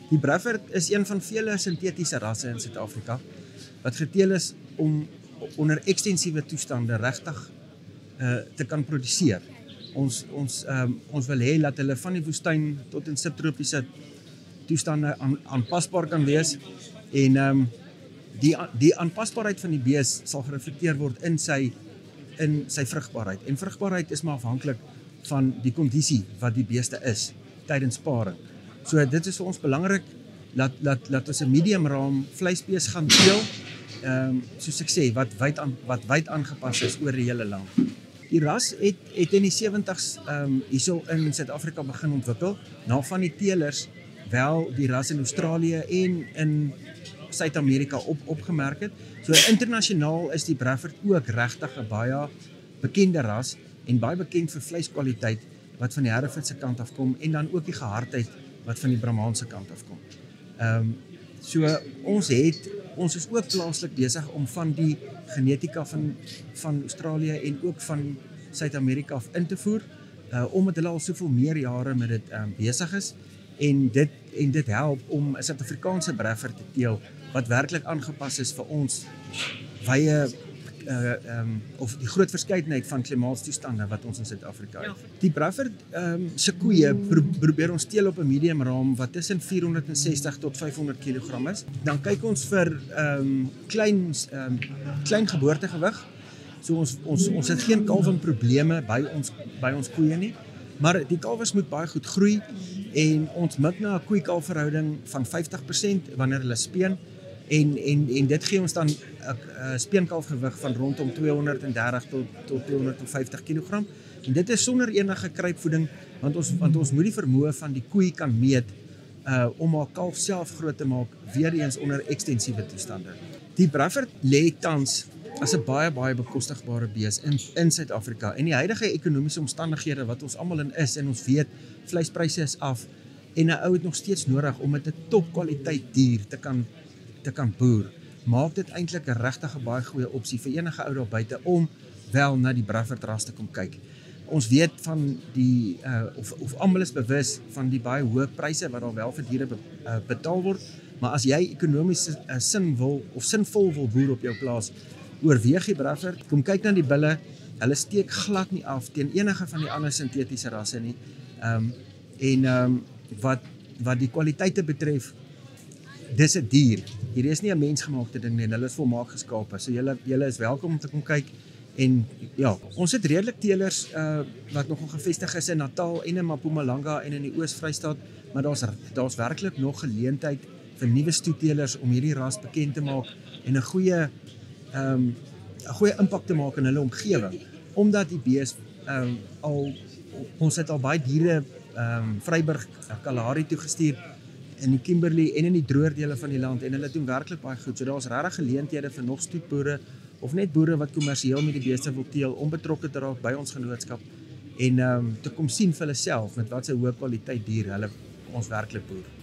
Die Brevert is een van vele sintetiese rasse in Suid-Afrika wat geteel is om onder ekstensiewe toestande regtig te kan produseer. Ons wil hê dat hulle van die woestyn tot in subtropiese toestande aanpasbaar kan wees en die aanpasbaarheid van die bees sal gereflekteer word in sy vrugbaarheid. En vrugbaarheid is maar afhanklik van die kondisie wat die beeste is tydens paring. So dit is vir ons belangrik dat ons 'n medium raam vleisbees gaan teel, soos ek sê, wat wyd aangepas is oor die hele land. Die ras het in die 70s hierso in Suid-Afrika begin ontwikkel, na van die teelers wel die ras in Australië en in Suid-Amerika opgemerk het. So internasionaal is die Brevert ook regtig 'n baie bekende ras en baie bekend vir vleiskwaliteit wat van die Hereford se kant af kom en dan ook die gehardheid wat van die Brahman se kant af kom. So ons is ook plaaslik besig om van die genetika van Australië en ook van Suid-Amerika af in te voer, omdat hulle al soveel meer jare met dit besig is en dit help om 'n Suid-Afrikaanse Brevert te teel wat werklik aangepas is vir ons wye of die groot verskeidenheid van klimaatstoestande wat ons in Suid-Afrika het. Die Brevert se koeie probeer ons teel op 'n medium raam wat tussen 460 tot 500 kg is. Dan kyk ons vir klein geboortegewig. So ons het geen kalwing probleme by ons koeie nie, maar die kalwers moet baie goed groei en ons mik na 'n koei-kalf verhouding van 50% wanneer hulle speen. En dit gee ons dan 'n speenkalfgewig van rondom 230 tot 250 kg. En dit is sonder enige kruipvoeding, want ons moet die vermoë van die koei kan meet om haar kalf self groot te maak, weer eens onder ekstensiewe toestande. Die Brevert lê tans as 'n baie bekostigbare bees in Suid-Afrika. En die huidige ekonomiese omstandighede wat ons almal in is, en ons weet vleispryse is af en 'n ou het nog steeds nodig om met 'n topkwaliteit dier te kan boer, maak dit eintlik 'n regtig baie goeie opsie vir enige ou daar buite om wel na die Brevert ras te kom kyk. Ons weet van die of almal is bewus van die baie hoë pryse wat daar wel vir diere betaal word, maar as jy ekonomies sinvol wil boer op jou plaas, oorweeg die Brevert, kom kyk na die bulle, hulle steek glad nie af teen enige van die ander sintetiese rasse nie. Wat die kwaliteite betref, dis 'n dier. Hier is nie 'n mensgemaakte ding nie, en hulle is volmaak geskape. So julle is welkom om te kom kyk. En ja, ons het redelik teelers wat nogal gevestig is in Natal en in Mpumalanga en in die Oos-Vrystaat, maar daar's werklik nog geleentheid vir nuwe stoeteelers om hierdie ras bekend te maak en 'n goeie impak te maak in hulle omgewing, omdat die bees ons het al baie diere Vryburg, Kalahari toegestuur in die Kimberley en in die droër dele van die land, en hulle doen werklik baie goed. So daar's regtig geleenthede vir nog stoetboere of net boere wat kommersieel met die beeste wil teel, om betrokke te raak by ons genootskap en te kom sien vir hulle self met wat se hoë kwaliteit dier hulle ons werklik boer.